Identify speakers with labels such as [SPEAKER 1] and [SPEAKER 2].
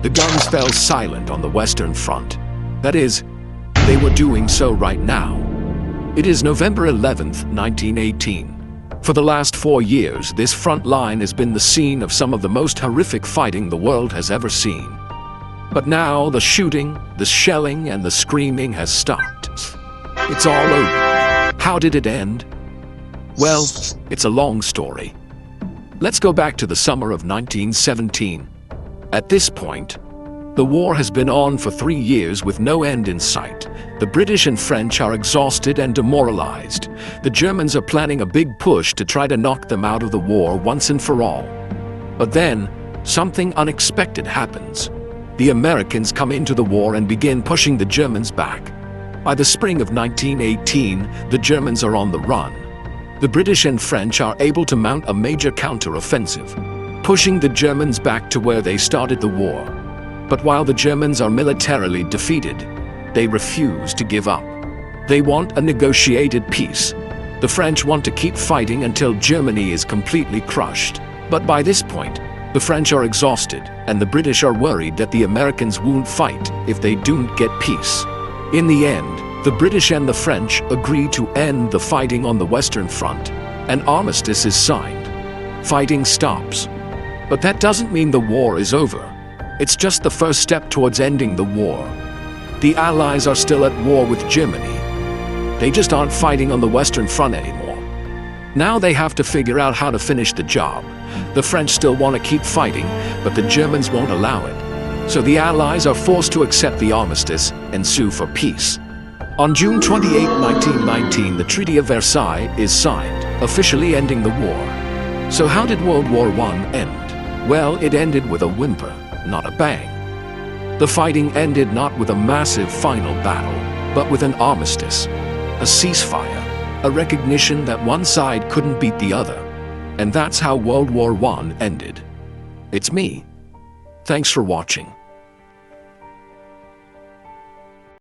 [SPEAKER 1] The guns fell silent on the Western Front. That is, they were doing so right now. It is November 11th, 1918. For the last 4 years, this front line has been the scene of some of the most horrific fighting the world has ever seen. But now the shooting, the shelling, and the screaming has stopped. It's all over. How did it end? Well, it's a long story. Let's go back to the summer of 1917. At this point, the war has been on for 3 years with no end in sight. The British and French are exhausted and demoralized. The Germans are planning a big push to try to knock them out of the war once and for all. But then, something unexpected happens. The Americans come into the war and begin pushing the Germans back. By the spring of 1918, the Germans are on the run. The British and French are able to mount a major counter-offensive, pushing the Germans back to where they started the war. But while the Germans are militarily defeated, they refuse to give up. They want a negotiated peace. The French want to keep fighting until Germany is completely crushed. But by this point, the French are exhausted, and the British are worried that the Americans won't fight if they don't get peace. In the end, the British and the French agree to end the fighting on the Western Front. An armistice is signed. Fighting stops. But that doesn't mean the war is over. It's just the first step towards ending the war. The Allies are still at war with Germany. They just aren't fighting on the Western Front anymore. Now they have to figure out how to finish the job. The French still want to keep fighting, but the Germans won't allow it. So the Allies are forced to accept the armistice and sue for peace. On June 28, 1919, the Treaty of Versailles is signed, officially ending the war. So how did World War I end? Well, it ended with a whimper, not a bang. The fighting ended not with a massive final battle, but with an armistice, a ceasefire, a recognition that one side couldn't beat the other. And that's how World War I ended. It's me. Thanks for watching.